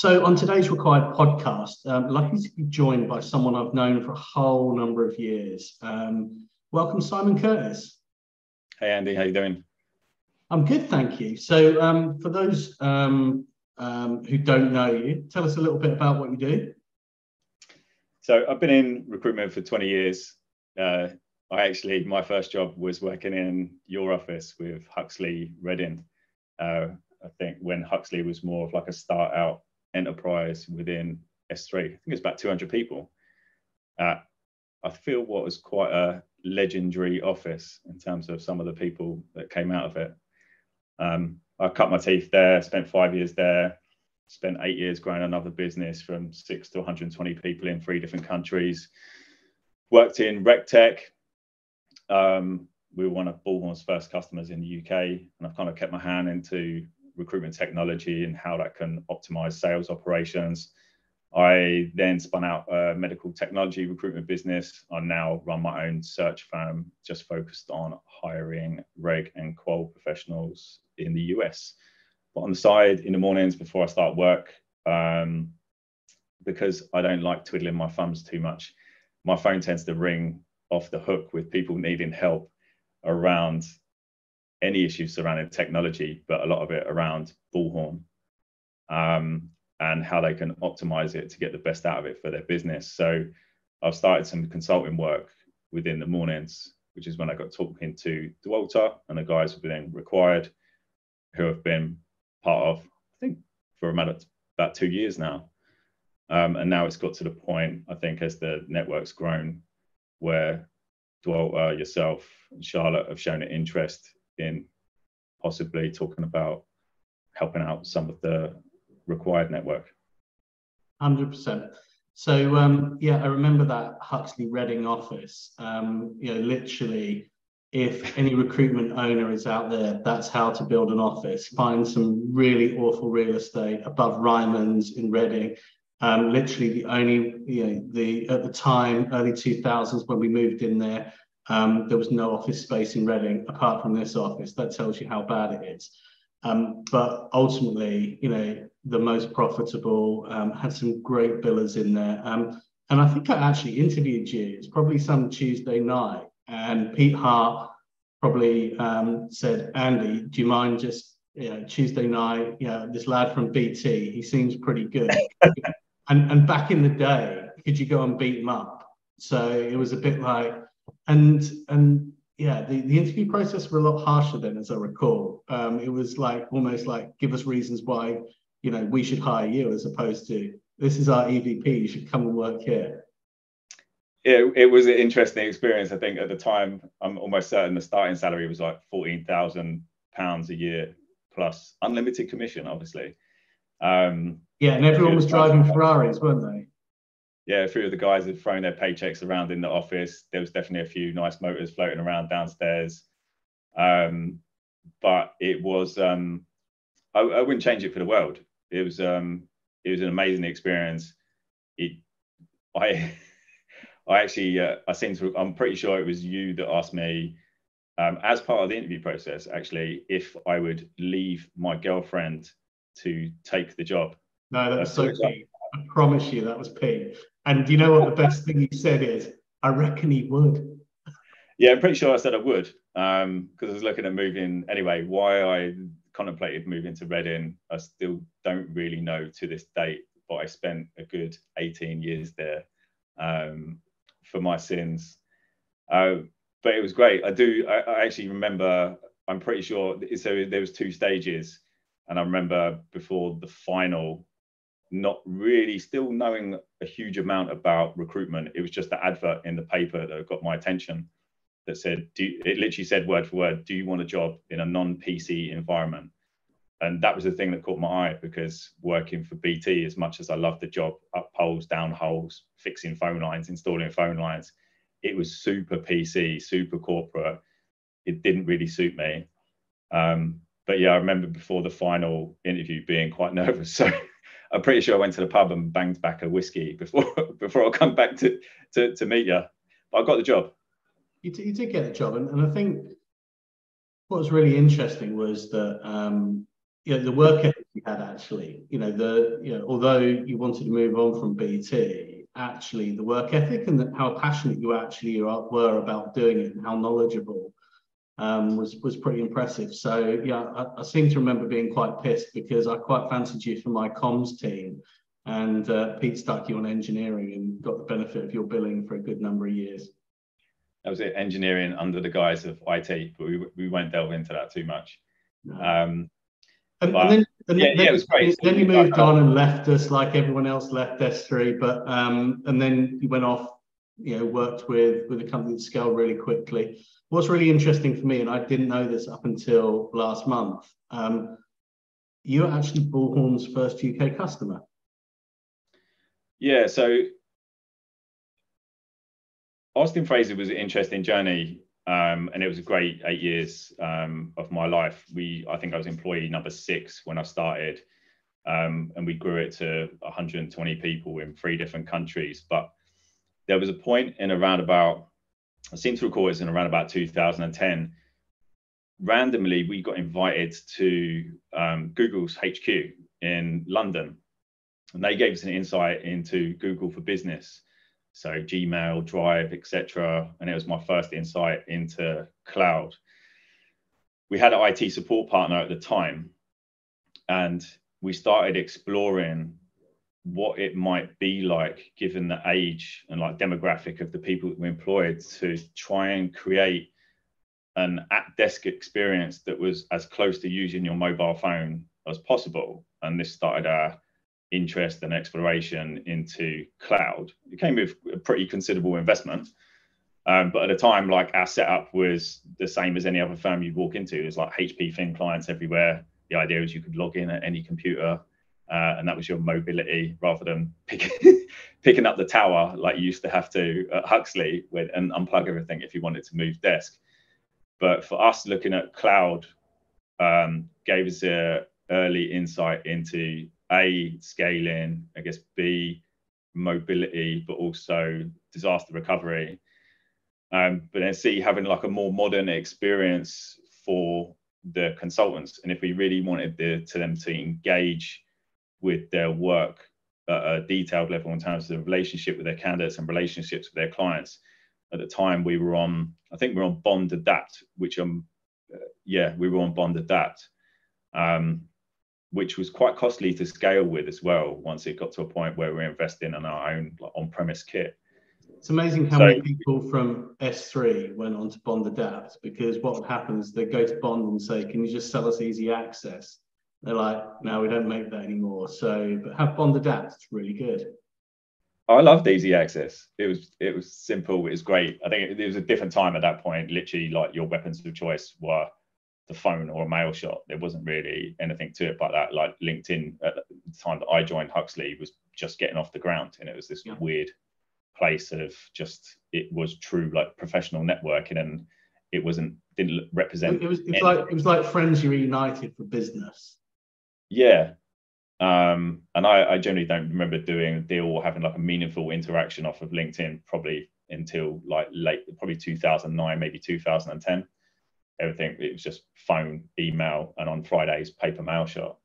So on today's RecWired podcast, lucky to be joined by someone I've known for a whole number of years. Welcome, Simon Curtis. Hey, Andy, how you doing? I'm good, thank you. So for those who don't know you, tell us a little bit about what you do. So I've been in recruitment for 20 years. My first job was working in your office with Huxley Reading. I think when Huxley was more of like a start out enterprise within S3. I think it's about 200 people. I feel what was quite a legendary office in terms of some of the people that came out of it. I cut my teeth there, spent 5 years there, spent 8 years growing another business from 6 to 120 people in 3 different countries. Worked in RecTech. We were one of Bullhorn's first customers in the UK, and I've kind of kept my hand into recruitment technology and how that can optimize sales operations. I then spun out a medical technology recruitment business. I now run my own search firm just focused on hiring reg and qual professionals in the US. But on the side, in the mornings before I start work, because I don't like twiddling my thumbs too much, my phone tends to ring off the hook with people needing help around any issues surrounding technology, but a lot of it around Bullhorn and how they can optimize it to get the best out of it for their business. So I've started some consulting work within the mornings, which is when I got talking to Walter and the guys within RecWired, who have been part of, I think, for about 2 years now. And now it's got to the point, I think, as the network's grown, where Walter, yourself, and Charlotte have shown an interest in possibly talking about helping out some of the RecWired network. 100%. So yeah, I remember that Huxley Reading office. Literally, if any recruitment owner is out there, that's how to build an office. Find some really awful real estate above Ryman's in Reading. Literally the only, at the time, early 2000s, when we moved in there, there was no office space in Reading apart from this office. That tells you how bad it is. But ultimately, the most profitable, had some great billers in there. And I think I actually interviewed you. It's probably some Tuesday night. And Pete Hart probably said, Andy, do you mind just Tuesday night, this lad from BT, he seems pretty good. And back in the day, could you go and beat him up? So it was a bit like, and yeah, the interview process were a lot harsher then, as I recall. It was like almost like, give us reasons why we should hire you, as opposed to, this is our EVP, you should come and work here. It was an interesting experience. I think at the time, I'm almost certain the starting salary was like £14,000 a year plus unlimited commission, obviously. Yeah, and everyone was driving Ferraris, weren't they? Yeah, a few of the guys had thrown their paychecks around in the office. There was definitely a few nice motors floating around downstairs. But it was, I wouldn't change it for the world. It was an amazing experience. I'm pretty sure it was you that asked me, as part of the interview process, actually, if I would leave my girlfriend to take the job. No, that's so Pete. I promise you that was Pete. And you know what the best thing he said is, I reckon he would. Yeah, I'm pretty sure I said I would, because I was looking at moving anyway. Why I contemplated moving to Reading, I still don't really know to this date, but I spent a good 18 years there for my sins. But it was great. I actually remember, I'm pretty sure, so there was 2 stages. And I remember before the final, not really still knowing a huge amount about recruitment. It was just the advert in the paper that got my attention that said, it literally said word for word, do you want a job in a non-PC environment? And that was the thing that caught my eye, because working for BT, as much as I loved the job, up poles, down holes, fixing phone lines, installing phone lines, it was super PC, super corporate. It didn't really suit me. But yeah, I remember before the final interview being quite nervous. So I'm pretty sure I went to the pub and banged back a whiskey before I come back to meet you. But I got the job. You did get the job. And I think what was really interesting was that the work ethic you had actually. Although you wanted to move on from BT, actually the work ethic and how passionate you actually were about doing it and how knowledgeable was pretty impressive. So yeah, I seem to remember being quite pissed because I quite fancied you for my comms team, and Pete stuck you on engineering and got the benefit of your billing for a good number of years. That was it, engineering under the guise of IT, but we won't delve into that too much. No. Then it was great. Then you moved on and left us like everyone else left S3, but and then you went off, worked with a company that scaled really quickly. What's really interesting for me, and I didn't know this up until last month, you were actually Bullhorn's first UK customer. Yeah, so Austin Fraser was an interesting journey, and it was a great 8 years of my life. I think I was employee number 6 when I started, and we grew it to 120 people in 3 different countries. But there was a point in around about, I seem to recall it's in around about 2010, randomly we got invited to Google's HQ in London, and they gave us an insight into Google for Business. So Gmail, Drive, etc. And it was my first insight into cloud. We had an IT support partner at the time, and we started exploring what it might be like, given the age and like demographic of the people that we employed, to try and create an at-desk experience that was as close to using your mobile phone as possible. And this started our interest and exploration into cloud. It came with a pretty considerable investment, but at the time, like, our setup was the same as any other firm you'd walk into. There's like HP thin clients everywhere. The idea was you could log in at any computer, and that was your mobility, rather than picking up the tower like you used to have to at Huxley and unplug everything if you wanted to move desk. But for us, looking at cloud gave us an early insight into A, scaling, I guess, B, mobility, but also disaster recovery. But then C, having like a more modern experience for the consultants. And if we really wanted them to engage with their work at a detailed level in terms of the relationship with their candidates and relationships with their clients, at the time we were on, I think we were on Bond Adapt, which we were on Bond Adapt. Which was quite costly to scale with as well, once it got to a point where we're investing in our own on-premise kit. It's amazing how many people from S3 went on to Bond Adapt, because what would happen is they go to Bond and say, can you just sell us easy access? They're like, no, we don't make that anymore. So, but have Bond Adapt, it's really good. I loved easy access. It was simple, it was great. I think it was a different time at that point. Literally, like, your weapons of choice were the phone or a mail shot. There wasn't really anything to it but that. Like, LinkedIn at the time that I joined Huxley was just getting off the ground, and it was this weird place of just, it was true like professional networking, and it didn't represent. It was like Friends Reunited for business. Yeah. And I generally don't remember doing a deal or having like a meaningful interaction off of LinkedIn probably until like probably 2009, maybe 2010. Everything, it was just phone, email, and on Fridays, paper mail shot.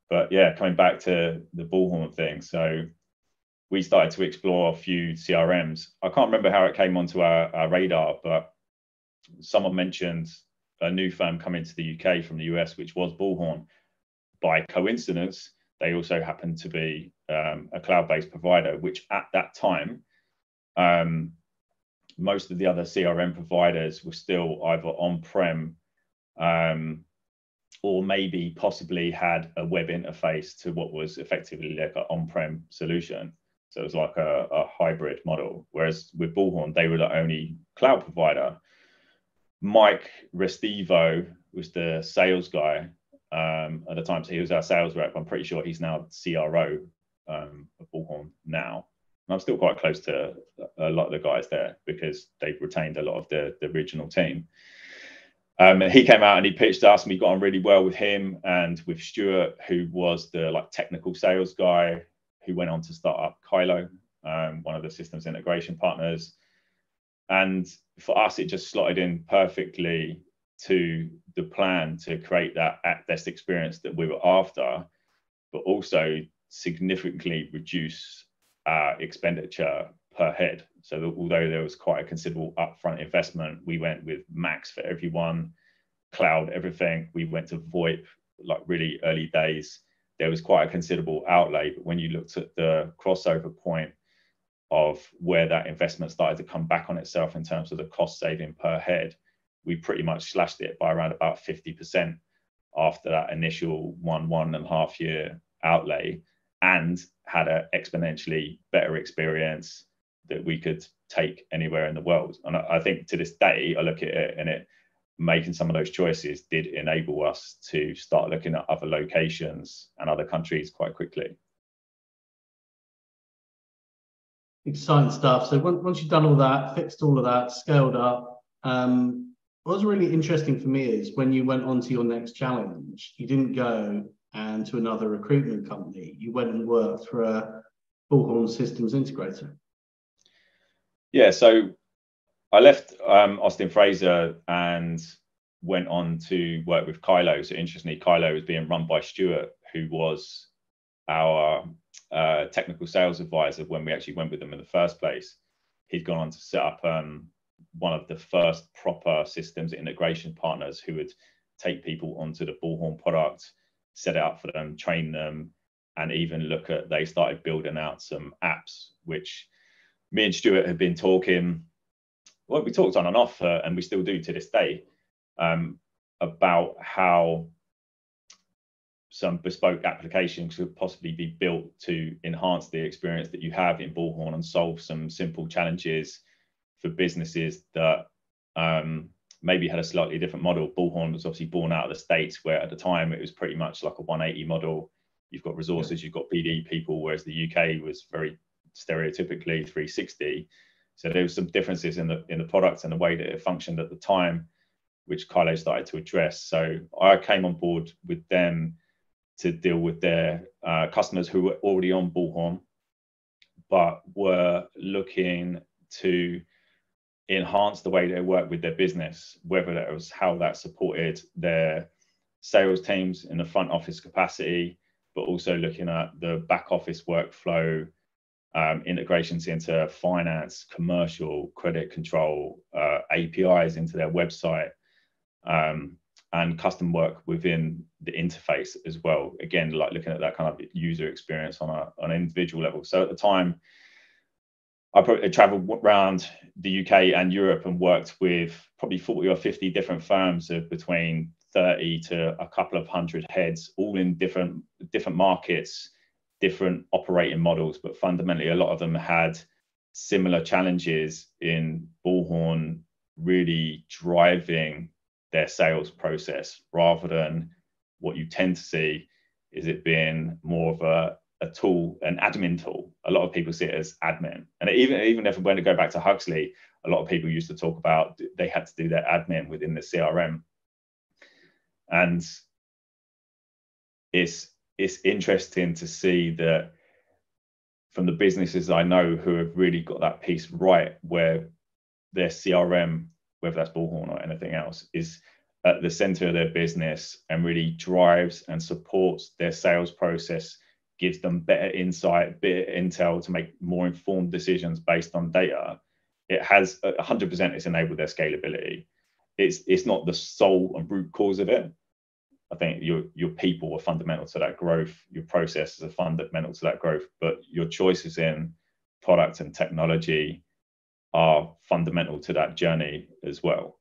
But yeah, coming back to the Bullhorn thing, so we started to explore a few CRMs. I can't remember how it came onto our radar, but someone mentioned a new firm coming to the UK from the US, which was Bullhorn. By coincidence, they also happened to be a cloud-based provider, which at that time, most of the other CRM providers were still either on-prem or maybe possibly had a web interface to what was effectively like an on-prem solution. So it was like a hybrid model. Whereas with Bullhorn, they were the only cloud provider. Mike Restivo was the sales guy at the time. So he was our sales rep. I'm pretty sure he's now CRO of Bullhorn now. And I'm still quite close to a lot of the guys there because they've retained a lot of the original team. He came out and he pitched us, and we got on really well with him and with Stuart, who was the like technical sales guy, who went on to start up Kylo, one of the systems integration partners. And for us, it just slotted in perfectly to the plan to create that at-desk experience that we were after, but also significantly reduce expenditure per head. So that although there was quite a considerable upfront investment, we went with Max for everyone, cloud everything. We went to VoIP like really early days. There was quite a considerable outlay, but when you looked at the crossover point of where that investment started to come back on itself in terms of the cost saving per head, we pretty much slashed it by around about 50% after that initial 1.5 year outlay, and had an exponentially better experience that we could take anywhere in the world. And I think to this day, I look at it, and it making some of those choices did enable us to start looking at other locations and other countries quite quickly. Exciting stuff. So once you've done all that, fixed all of that, scaled up, what's really interesting for me is when you went on to your next challenge, you didn't go and to another recruitment company. You went and worked for a Bullhorn systems integrator. Yeah, so I left Austin Fraser and went on to work with Kylo. So interestingly, Kylo was being run by Stuart, who was our technical sales advisor when we actually went with them in the first place. He'd gone on to set up one of the first proper systems integration partners who would take people onto the Bullhorn product, set it up for them, train them, and even look at, they started building out some apps, which me and Stuart had been talking, well, we talked on and off, and we still do to this day, about how some bespoke applications could possibly be built to enhance the experience that you have in Bullhorn and solve some simple challenges for businesses that maybe had a slightly different model. Bullhorn was obviously born out of the States, where at the time it was pretty much like a 180 model. You've got resources, you've got BD people, whereas the UK was very stereotypically 360. So there was some differences in the product and the way that it functioned at the time, which Kylo started to address. So I came on board with them to deal with their customers who were already on Bullhorn, but were looking to enhance the way they work with their business, whether that was how that supported their sales teams in the front office capacity, but also looking at the back office workflow, integrations into finance, commercial, credit control, APIs into their website, and custom work within the interface as well. Again, like looking at that kind of user experience on an individual level. So at the time, I traveled around the UK and Europe and worked with probably 40 or 50 different firms of between 30 to a couple of hundred heads, all in different markets, different operating models, but fundamentally a lot of them had similar challenges in Bullhorn really driving their sales process, rather than what you tend to see is it being more of a tool, an admin tool. A lot of people see it as admin. And even if when I go back to Huxley, a lot of people used to talk about they had to do their admin within the CRM. And it's interesting to see that from the businesses I know who have really got that piece right, where their CRM, whether that's Bullhorn or anything else, is at the center of their business and really drives and supports their sales process, gives them better insight, better intel to make more informed decisions based on data. It has 100%, it's enabled their scalability. It's not the sole and root cause of it. I think your people are fundamental to that growth. Your processes are fundamental to that growth, but your choices in product and technology are fundamental to that journey as well.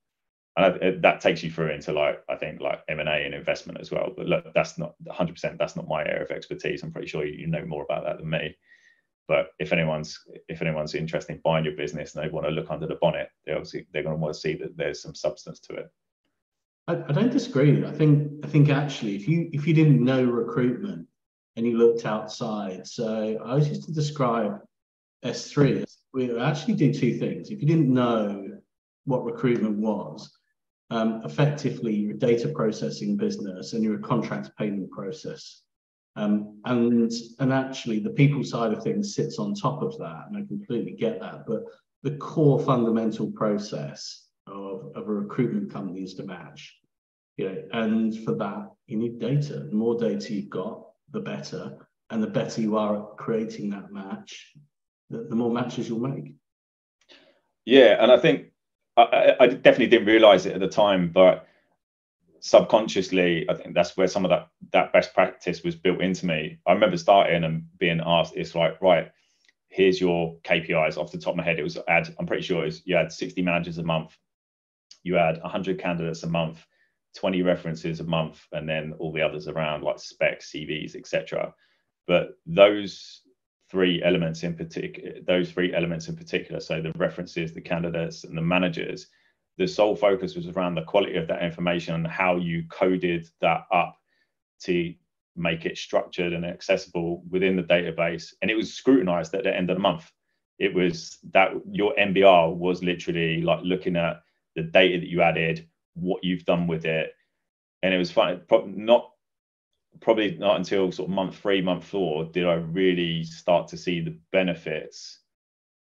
And that takes you through into I think M&A and investment as well. But look, that's not 100%. That's not my area of expertise. I'm pretty sure you know more about that than me. But if anyone's interested in buying your business and they want to look under the bonnet, they're going to want to see that there's some substance to it. I don't disagree. I think actually, if you didn't know recruitment and you looked outside, so I always used to describe S3 as we actually do two things. If you didn't know what recruitment was, effectively you're a data processing business and you're a contract payment process. And actually the people side of things sits on top of that, and I completely get that. But the core fundamental process of a recruitment company is to match. And for that, you need data. The more data you've got, the better. And the better you are at creating that match, the more matches you'll make. Yeah, and I think I definitely didn't realize it at the time, but subconsciously, I think that's where some of that best practice was built into me. I remember starting and being asked, it's like, right, here's your KPIs. Off the top of my head, it was I'm pretty sure you had 60 managers a month, you had 100 candidates a month, 20 references a month, and then all the others around like specs, CVs, etc. But those three elements in particular, so the references, the candidates, and the managers, the sole focus was around the quality of that information and how you coded that up to make it structured and accessible within the database. And it was scrutinized at the end of the month. It was that your MBR was literally like looking at the data that you added, what you've done with it. And it was fun. Probably not until sort of month 3, month 4 did I really start to see the benefits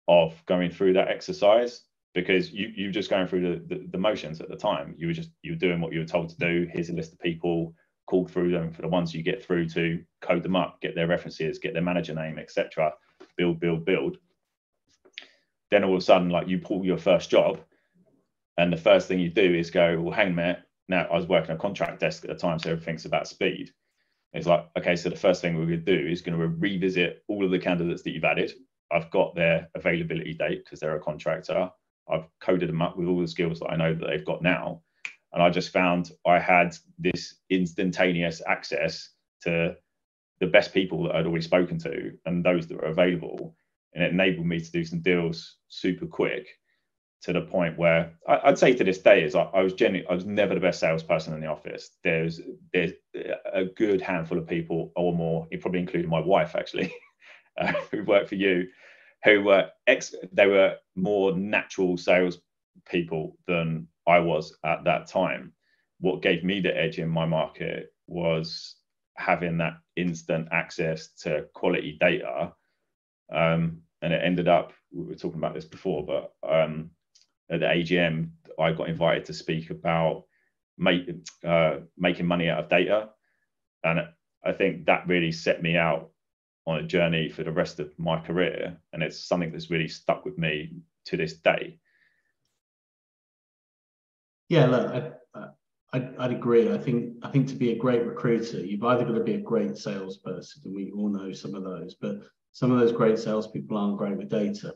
of going through that exercise, because you just going through the motions at the time. You were doing what you were told to do. Here's a list of people, call through them. For the ones you get through to, code them up, get their references, get their manager name, etc. Build. Then all of a sudden, like, you pull your first job, and the first thing you do is go, well, hang on a minute. Now, I was working a contract desk at the time, so everything's about speed. It's like, okay, so the first thing we're going to do is going to revisit all of the candidates that you've added. I've got their availability date because they're a contractor. I've coded them up with all the skills that I know that they've got now. And I just found I had this instantaneous access to the best people that I'd already spoken to and those that were available. And it enabled me to do some deals super quick, to the point where I'd say to this day is I was never the best salesperson in the office. There's a good handful of people or more, probably including my wife actually, who worked for you, who were they were more natural sales people than I was at that time. What gave me the edge in my market was having that instant access to quality data. And it ended up, we were talking about this before, but at the AGM, I got invited to speak about making money out of data. And I think that really set me out on a journey for the rest of my career. And it's something that's really stuck with me to this day. Yeah, look, I'd agree. I think to be a great recruiter, you've either got to be a great salesperson, and we all know some of those, but some of those great salespeople aren't great with data.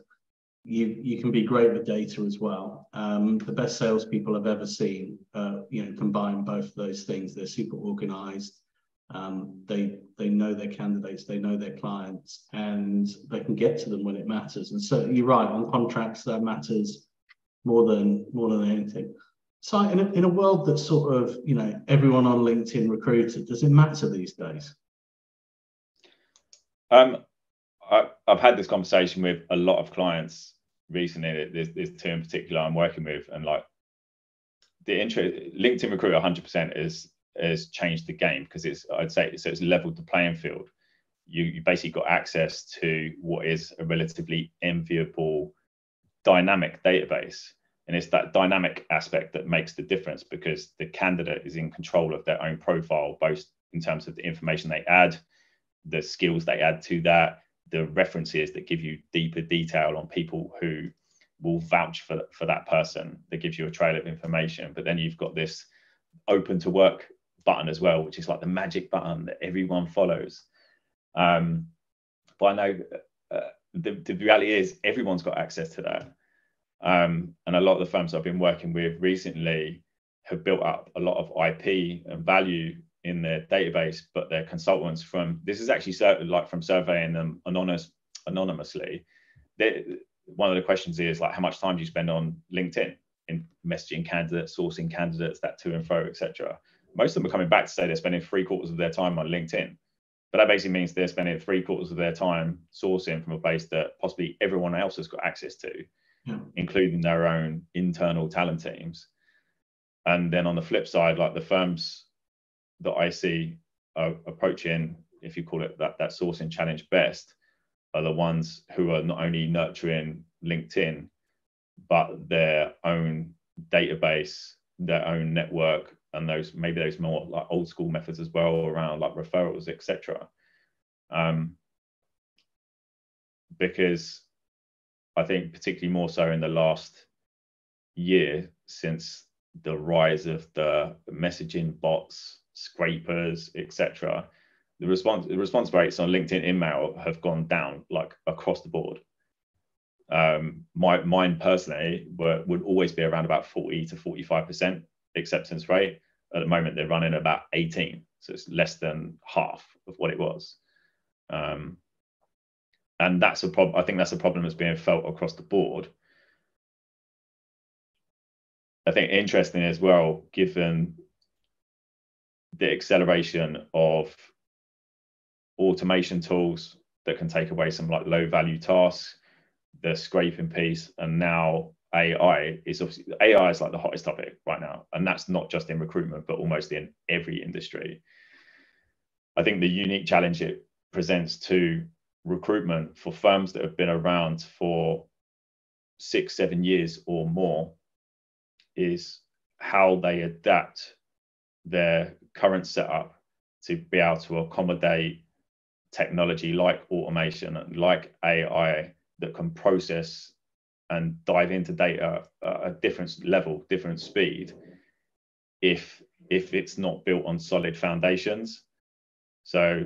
You can be great with data as well. The best salespeople I've ever seen, combine both of those things. They're super organized. They know their candidates, they know their clients, and they can get to them when it matters. And so you're right, on contracts that matters more than anything. So in a world that's sort of, everyone on LinkedIn recruiter, does it matter these days? I've had this conversation with a lot of clients recently. There's two in particular I'm working with, and like LinkedIn Recruiter 100% has changed the game, because it's leveled the playing field. You basically got access to what is a relatively enviable dynamic database, and it's that dynamic aspect that makes the difference, because the candidate is in control of their own profile, both in terms of the information they add, the skills they add to that, the references that give you deeper detail on people who will vouch for that person, that gives you a trail of information. But then you've got this open to work button as well, which is like the magic button that everyone follows. But I know the reality is everyone's got access to that. And a lot of the firms I've been working with recently have built up a lot of IP and value in their database, but their consultants this is actually like from surveying them anonymously. One of the questions is like, how much time do you spend on LinkedIn in messaging candidates, sourcing candidates, that to and fro, etc. Most of them are coming back to say they're spending 3/4 of their time on LinkedIn, but that basically means they're spending 3/4 of their time sourcing from a place that possibly everyone else has got access to, including their own internal talent teams. And then on the flip side, like the firms that I see approaching, if you call it that sourcing challenge best, are the ones who are not only nurturing LinkedIn, but their own database, their own network and maybe those more like old school methods as well around like referrals, etc. Because I think particularly more so in the last year, since the rise of the messaging bots, scrapers, etc., the response rates on LinkedIn email have gone down like across the board. Mine personally would always be around about 40 to 45% acceptance rate. At the moment, they're running about 18, so it's less than half of what it was. And that's a problem. I think that's a problem that's being felt across the board. I think interesting as well, given the acceleration of automation tools that can take away some like low value tasks, the scraping piece, and now AI is like the hottest topic right now. And that's not just in recruitment, but almost in every industry. I think the unique challenge it presents to recruitment for firms that have been around for 6-7 years or more is how they adapt their current setup to be able to accommodate technology like automation and like AI that can process and dive into data at a different level, different speed, if it's not built on solid foundations. So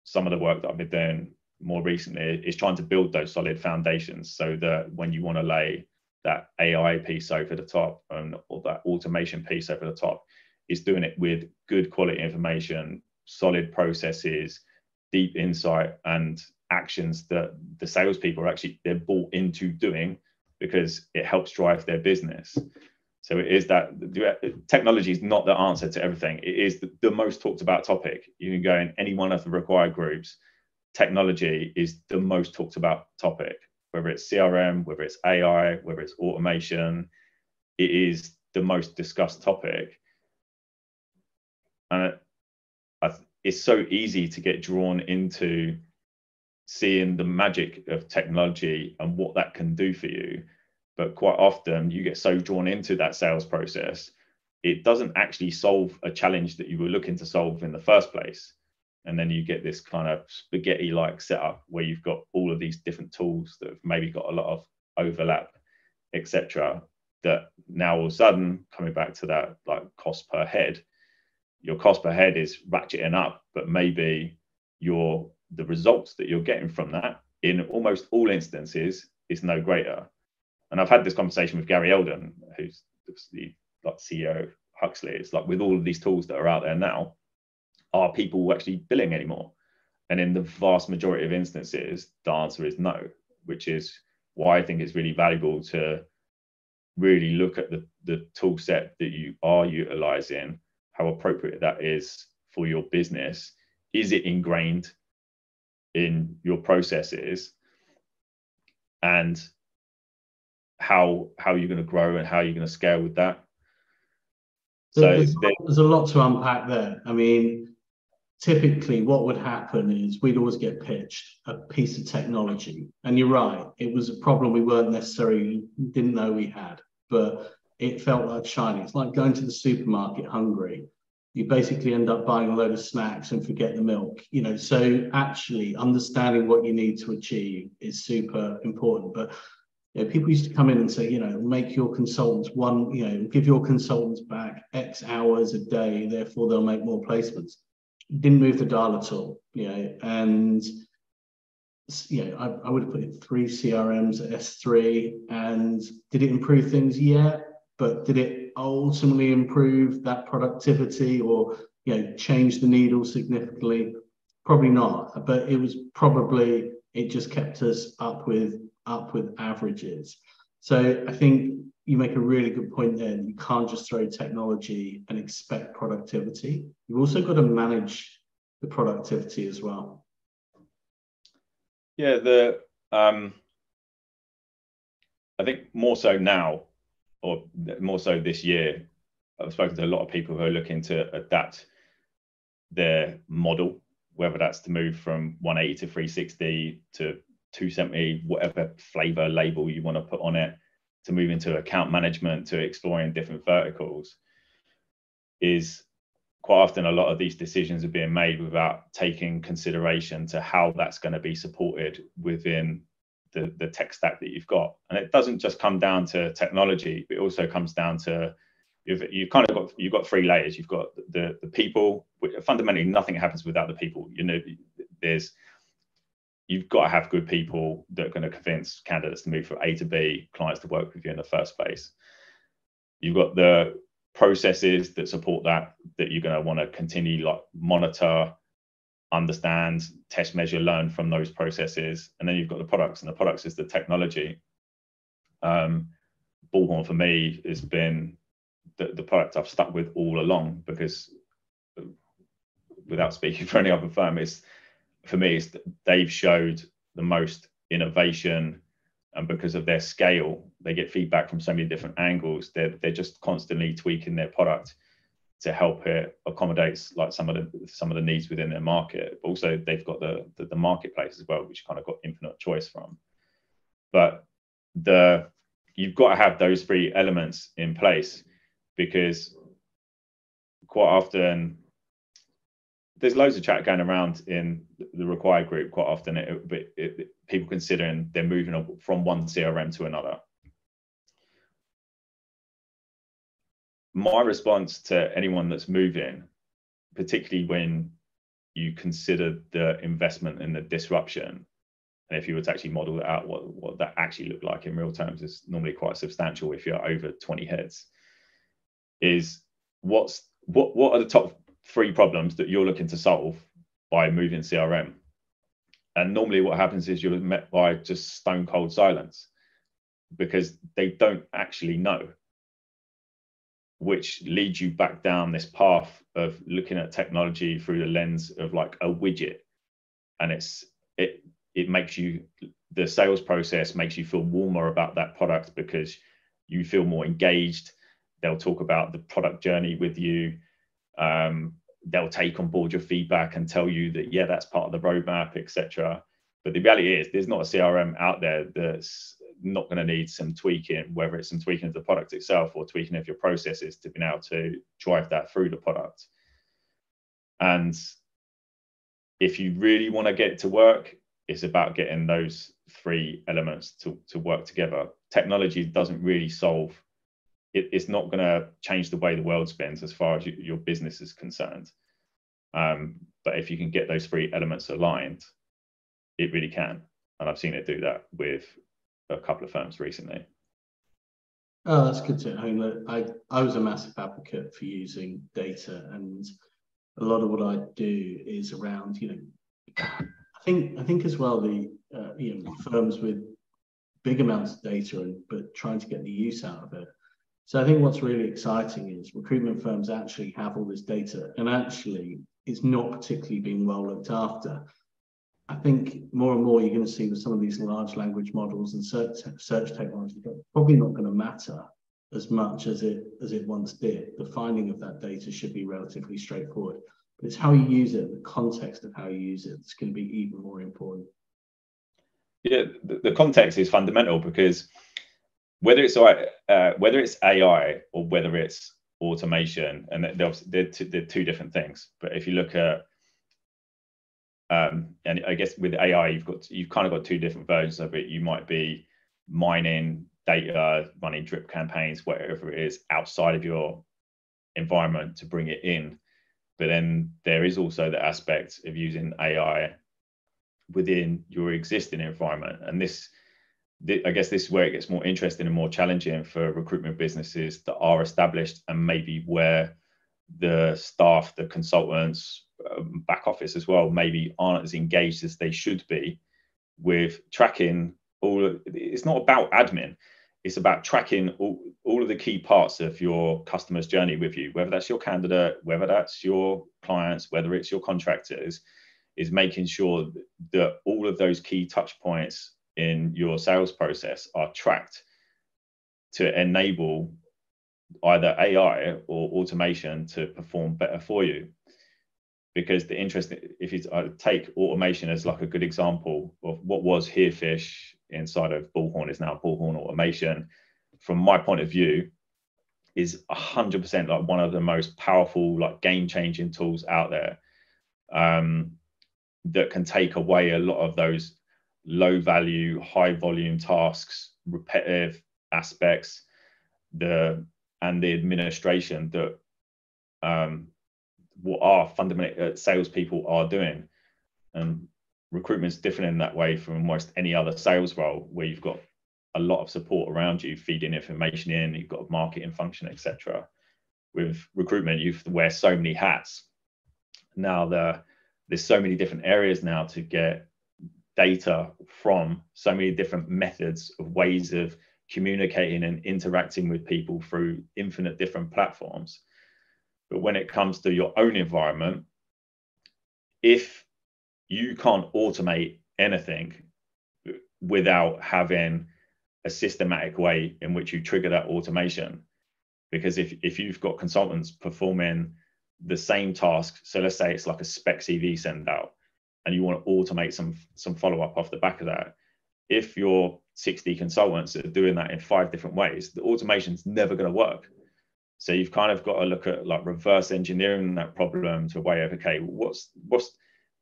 some of the work that I've been doing more recently is trying to build those solid foundations so that when you want to lay that AI piece over the top or that automation piece over the top, is doing it with good quality information, solid processes, deep insight, and actions that the salespeople are actually, they're bought into doing because it helps drive their business. So it is that technology is not the answer to everything. It is the most talked about topic. You can go in any one of the required groups. Technology is the most talked about topic, whether it's CRM, whether it's AI, whether it's automation. It is the most discussed topic. And it's so easy to get drawn into seeing the magic of technology and what that can do for you. But quite often you get so drawn into that sales process, it doesn't actually solve a challenge that you were looking to solve in the first place. And then you get this kind of spaghetti-like setup where you've got all of these different tools that have maybe got a lot of overlap, etc. That now all of a sudden, coming back to that like cost per head, your cost per head is ratcheting up, but maybe the results that you're getting from that in almost all instances is no greater. And I've had this conversation with Gary Eldon, who's the like CEO of Huxley. It's like, with all of these tools that are out there now, are people actually billing anymore? And in the vast majority of instances, the answer is no, which is why I think it's really valuable to really look at the tool set that you are utilizing, how appropriate that is for your business. Is it ingrained in your processes? And how you're going to grow and how you're going to scale with that. So there's a lot to unpack there. I mean, typically what would happen is we'd always get pitched a piece of technology. And you're right, it was a problem we didn't know we had, but it felt like shiny. It's like going to the supermarket hungry. You basically end up buying a load of snacks and forget the milk, so actually understanding what you need to achieve is super important. But people used to come in and say, make your consultants give your consultants back X hours a day, therefore they'll make more placements. Didn't move the dial at all, and I would have put it 3 CRMs at S3, and did it improve things? Yeah, but did it ultimately improve that productivity or change the needle significantly? Probably not, but it just kept us up with averages. So I think you make a really good point there. You can't just throw technology and expect productivity. You've also got to manage the productivity as well. Yeah, I think more so now, or more so this year, I've spoken to a lot of people who are looking to adapt their model, whether that's to move from 180 to 360 to 270, whatever flavor label you want to put on it, to move into account management, to exploring different verticals. is quite often a lot of these decisions are being made without taking consideration to how that's going to be supported within the tech stack that you've got. And it doesn't just come down to technology, but it also comes down to you've got three layers. You've got the people. Fundamentally, nothing happens without the people. You know, you've got to have good people that are going to convince candidates to move from A to B, clients to work with you in the first place. You've got the processes that support that you're going to want to continue monitor, understand, test, measure, learn from those processes. And then you've got the products, and the products is the technology. Bullhorn for me has been the product I've stuck with all along, because without speaking for any other firm, for me, they've showed the most innovation, and because of their scale, they get feedback from so many different angles. They're just constantly tweaking their product to help it accommodate like some of the needs within their market. But also, they've got the marketplace as well, which you kind of got infinite choice from. But you've got to have those three elements in place, because quite often there's loads of chat going around in the RecWired group. Quite often, people considering they're moving from one CRM to another. My response to anyone that's moving, particularly when you consider the investment and the disruption, and if you were to actually model it out, what that actually looked like in real terms is normally quite substantial if you're over 20 heads, is what are the top three problems that you're looking to solve by moving CRM? And normally what happens is you're met by just stone cold silence, because they don't actually know, which leads you back down this path of looking at technology through the lens of like a widget. And it makes the sales process makes you feel warmer about that product, because you feel more engaged. They'll talk about the product journey with you. They'll take on board your feedback and tell you that, yeah, that's part of the roadmap, etc. But the reality is there's not a CRM out there that's not going to need some tweaking, whether it's some tweaking of the product itself or tweaking of your processes to be able to drive that through the product. And if you really want to get it to work, it's about getting those three elements to work together. Technology doesn't really solve it's not going to change the way the world spins as far as your business is concerned. But if you can get those three elements aligned, it really can. And I've seen it do that with a couple of firms recently. Oh, that's good to know. I was a massive advocate for using data, and a lot of what I do is around, I think as well, the firms with big amounts of data but trying to get the use out of it. So I think what's really exciting is recruitment firms actually have all this data, and actually it's not particularly being well looked after. I think more and more you're going to see with some of these large language models and search technology, probably not going to matter as much as it once did. The finding of that data should be relatively straightforward, but it's how you use it, the context of how you use it, it's going to be even more important. Yeah, the context is fundamental, because whether it's AI or whether it's automation, and they're two different things. But if you look at and I guess with AI, you've kind of got two different versions of it. You might be mining data, running drip campaigns, whatever it is, outside of your environment to bring it in. But then there is also the aspect of using AI within your existing environment. And I guess this is where it gets more interesting and more challenging for recruitment businesses that are established, and maybe where the staff, the consultants, back office as well, maybe aren't as engaged as they should be with tracking it's not about admin, it's about tracking all of the key parts of your customer's journey with you, whether that's your candidate, whether that's your clients, whether it's your contractors, is making sure that all of those key touch points in your sales process are tracked to enable either AI or automation to perform better for you. Because if you take automation as like a good example of what was Herefish inside of Bullhorn is now Bullhorn Automation. From my point of view, is 100% like one of the most powerful, like game-changing tools out there, that can take away a lot of those low value, high volume tasks, repetitive aspects, and the administration that what our fundamental salespeople are doing. And recruitment's different in that way from almost any other sales role, where you've got a lot of support around you, feeding information in, you've got a marketing function, etc. With recruitment, you have to wear so many hats. Now there's so many different areas now to get data from, so many different methods of ways of communicating and interacting with people through infinite different platforms. But when it comes to your own environment, if you can't automate anything without having a systematic way in which you trigger that automation, because if you've got consultants performing the same task, so let's say it's like a spec CV send out, and you want to automate some follow-up off the back of that, if your 60 consultants are doing that in 5 different ways, the automation's never going to work. So you've kind of got to look at like reverse engineering that problem to a way of, okay,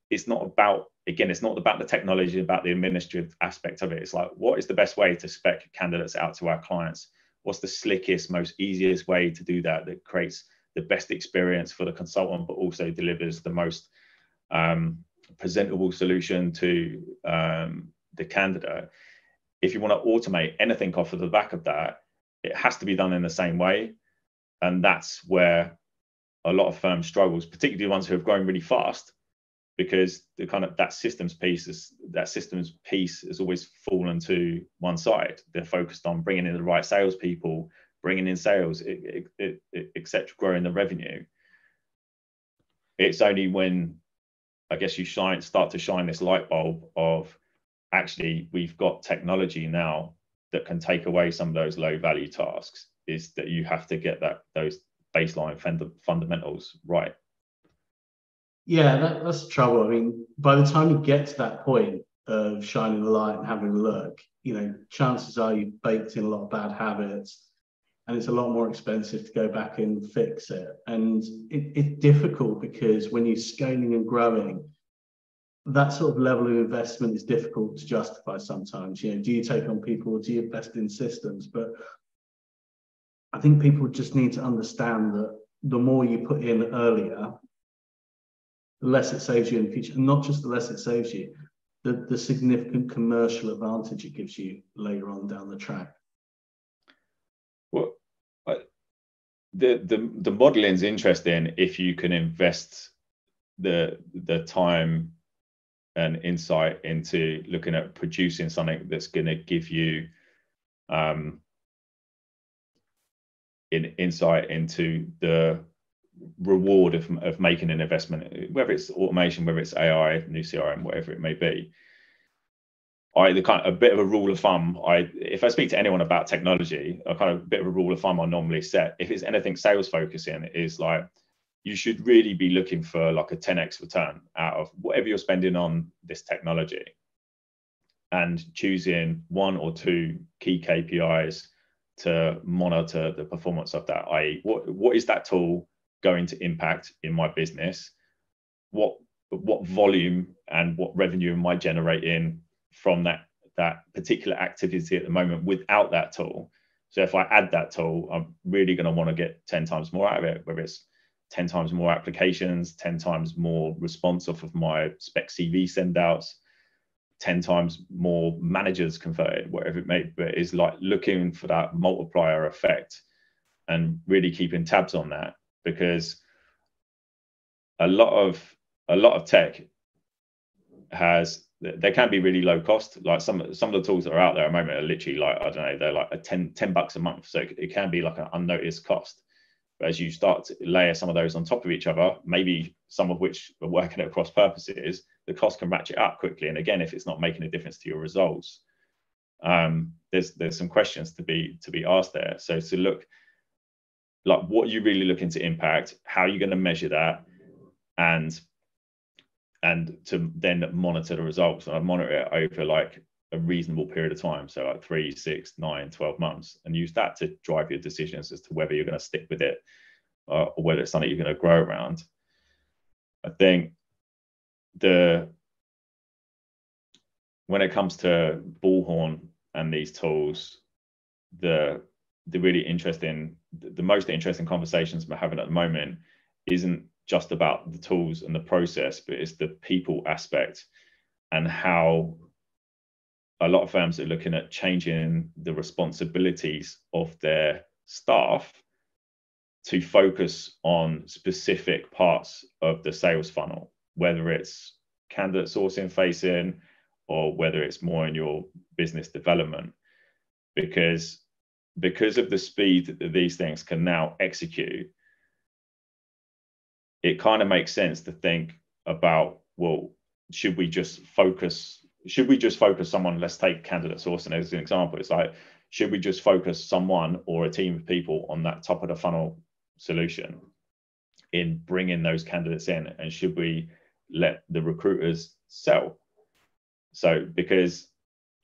it's not about the technology, about the administrative aspect of it. It's like, what is the best way to spec candidates out to our clients? What's the slickest, most easiest way to do that creates the best experience for the consultant, but also delivers the most presentable solution to the candidate? If you want to automate anything off of the back of that, it has to be done in the same way. And that's where a lot of firms struggles, particularly the ones who have grown really fast, because the kind of that systems piece has always fallen to one side. They're focused on bringing in the right salespeople, bringing in sales, etc., growing the revenue. It's only when, I guess, you start to shine this light bulb of, actually, we've got technology now that can take away some of those low value tasks, is that you have to get those baseline fundamentals right. Yeah, that's the trouble. I mean, by the time you get to that point of shining the light and having a look, chances are you've baked in a lot of bad habits, and it's a lot more expensive to go back and fix it. And it's difficult, because when you're scaling and growing, that sort of level of investment is difficult to justify sometimes. Do you take on people, or do you invest in systems? But I think people just need to understand that the more you put in earlier, the less it saves you in the future. And not just the less it saves you, the significant commercial advantage it gives you later on down the track. Well, the modeling is interesting if you can invest the time and insight into looking at producing something that's going to give you insight into the reward of making an investment, whether it's automation, whether it's AI, new CRM, whatever it may be. A bit of a rule of thumb, if I speak to anyone about technology, a bit of a rule of thumb I normally set, if it's anything sales focusing, is like, you should really be looking for like a 10x return out of whatever you're spending on this technology, and choosing 1 or 2 key KPIs to monitor the performance of that. I.e., what is that tool going to impact in my business? What volume and what revenue am I generating from that particular activity at the moment without that tool? So if I add that tool, I'm really going to want to get 10 times more out of it, whether it's 10 times more applications, 10 times more response off of my spec CV send outs, 10 times more managers converted, whatever it may be. But it's like looking for that multiplier effect and really keeping tabs on that, because a lot of tech they can be really low cost. Like some of the tools that are out there at the moment are literally like, I don't know, they're like $10 a month. So it can be like an unnoticed cost. But as you start to layer some of those on top of each other, maybe some of which are working at cross purposes, the cost can ratchet up quickly. And again, if it's not making a difference to your results, there's some questions to be asked there. So to look like, what are you really looking to impact? How are you going to measure that? And to then monitor the results. And I monitor it over like a reasonable period of time, so like 3, 6, 9, 12 months, and use that to drive your decisions as to whether you're going to stick with it or whether it's something you're going to grow around. I think when it comes to Bullhorn and these tools, the most interesting conversations we're having at the moment isn't just about the tools and the process, but it's the people aspect, and how a lot of firms are looking at changing the responsibilities of their staff to focus on specific parts of the sales funnel, whether it's candidate sourcing facing or whether it's more in your business development, because of the speed that these things can now execute. It kind of makes sense to think about, well, should we just focus someone? Let's take candidate sourcing as an example. It's like, should we just focus someone or a team of people on that top of the funnel solution in bringing those candidates in, and should we let the recruiters sell? So, because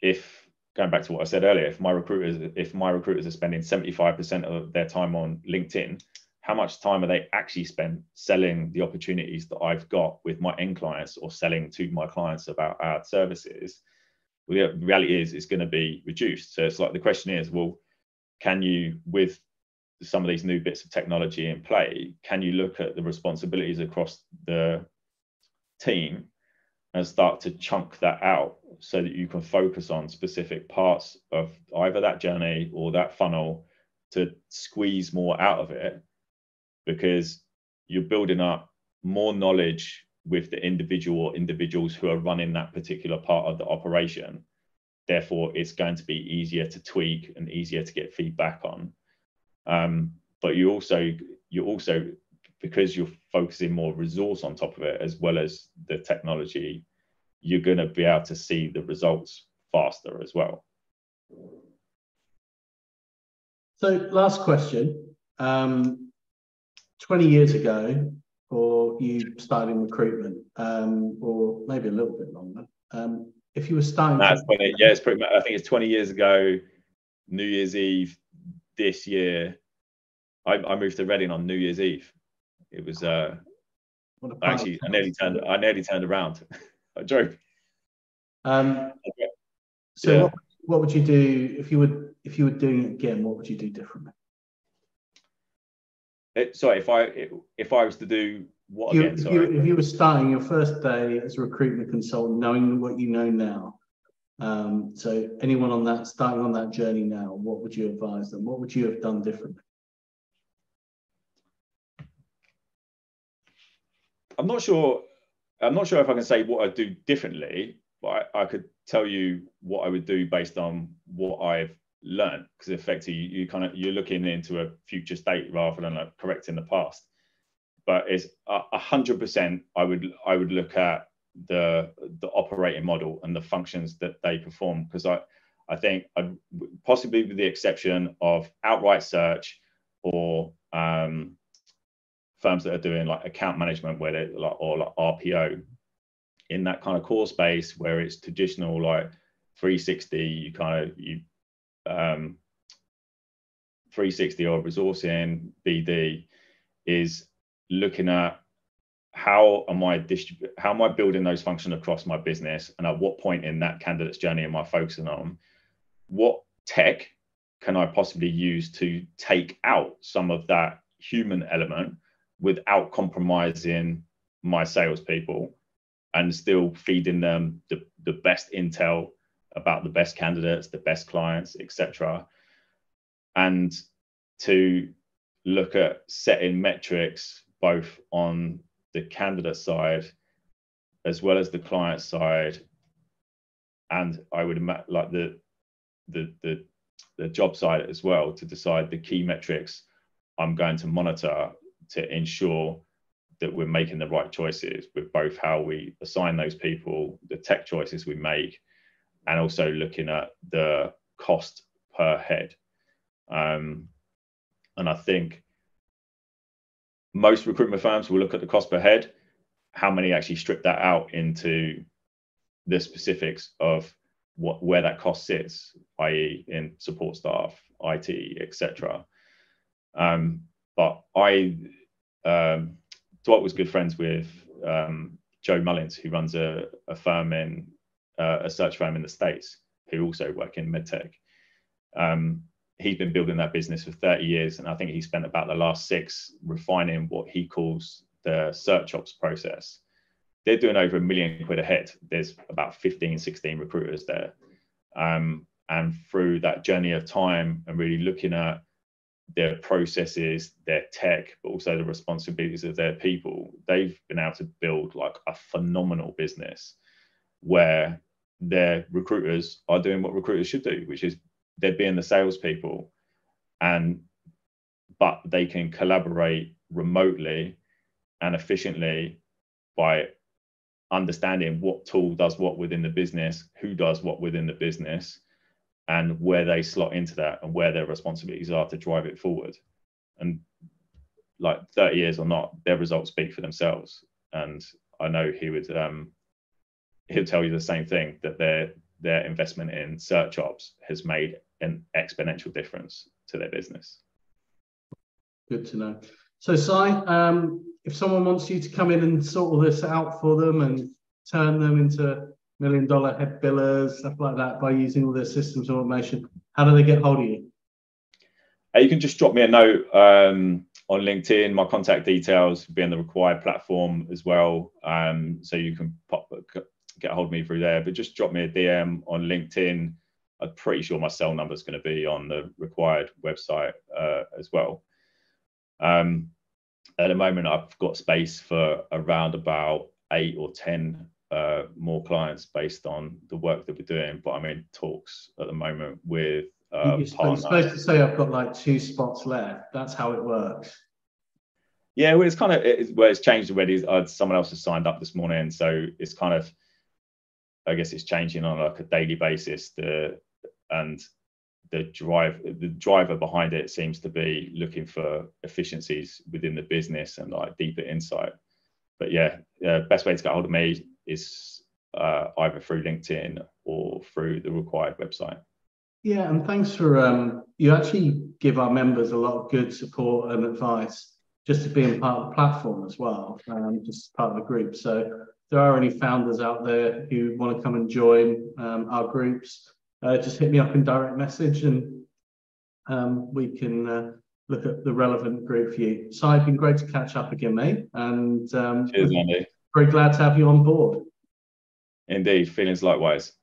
if, going back to what I said earlier, if my recruiters are spending 75% of their time on LinkedIn, how much time are they actually spent selling the opportunities that I've got with my end clients or selling to my clients about our services? Well, the reality is it's going to be reduced. So it's like, the question is, well, can you, with some of these new bits of technology in play, can you look at the responsibilities across the team and start to chunk that out so that you can focus on specific parts of either that journey or that funnel to squeeze more out of it? Because you're building up more knowledge with the individual or individuals who are running that particular part of the operation. Therefore, it's going to be easier to tweak and easier to get feedback on. But you also, because you're focusing more resource on top of it, as well as the technology, you're going to be able to see the results faster as well. So last question. 20 years ago, or you started in recruitment, or maybe a little bit longer, if you were starting... it's pretty much, I think it's 20 years ago, New Year's Eve this year. I moved to Reading on New Year's Eve. It was actually, I nearly turned around. I drove. So yeah. What would you do if you were doing it again? What would you do differently? Sorry, if I was to do what again? If you were starting your first day as a recruitment consultant, knowing what you know now, so anyone on that, starting on that journey now, what would you advise them? What would you have done differently? I'm not sure if I can say what I'd do differently, but I could tell you what I would do based on what I've learned, because effectively you're looking into a future state rather than correcting the past. But it's 100%. I would look at the operating model and the functions that they perform, because I think possibly with the exception of outright search or firms that are doing like account management, where they or RPO, in that kind of core space where it's traditional like 360, 360 or resourcing BD, is looking at how am I building those functions across my business, and at what point in that candidate's journey am I focusing on? What tech can I possibly use to take out some of that human element without compromising my salespeople, and still feeding them the best intel about the best candidates, the best clients, etc. And to look at setting metrics both on the candidate side as well as the client side, and I would imagine like the job side as well, to decide the key metrics I'm going to monitor to ensure that we're making the right choices with both how we assign those people, the tech choices we make, and also looking at the cost per head. And I think most recruitment firms will look at the cost per head, how many actually strip that out into the specifics of where that cost sits, i.e. in support staff, IT, etc. But Dwight was good friends with Joe Mullins, who runs a firm in a search firm in the States, who also work in medtech. He's been building that business for 30 years, and I think he spent about the last 6 refining what he calls the search ops process. They're doing over £1 million a head. There's about 15, 16 recruiters there. And through that journey of time and really looking at their processes, their tech, but also the responsibilities of their people, they've been able to build like a phenomenal business where their recruiters are doing what recruiters should do, which is they're being the salespeople, but they can collaborate remotely and efficiently by understanding what tool does what within the business, who does what within the business, and where they slot into that and where their responsibilities are to drive it forward. And like 30 years or not, their results speak for themselves. And I know he'll tell you the same thing, that their investment in search ops has made an exponential difference to their business. Good to know. So Si, if someone wants you to come in and sort all this out for them and turn them into $1 million head billers, stuff like that, by using all their systems and automation, how do they get hold of you? You can just drop me a note on LinkedIn. My contact details will be on the RecWired platform as well. So you can get a hold of me through there, but just drop me a DM on LinkedIn. I'm pretty sure my cell number is going to be on the RecWired website as well. At the moment, I've got space for around about 8 or 10 more clients based on the work that we're doing, but I'm in talks at the moment with you're supposed to say I've got like 2 spots left. That's how it works. Yeah, well, it's changed already. Someone else has signed up this morning, so it's kind of, I guess it's changing on like a daily basis. And the driver behind it seems to be looking for efficiencies within the business and like deeper insight. But yeah, best way to get hold of me is either through LinkedIn or through the RecWired website. Yeah, and thanks for you actually give our members a lot of good support and advice just to being part of the platform as well, just part of the group. So if there are any founders out there who want to come and join our groups, just hit me up in direct message and we can look at the relevant group for you. So it's been great to catch up again, mate. And cheers, Andy. Very glad to have you on board. Indeed, feelings likewise.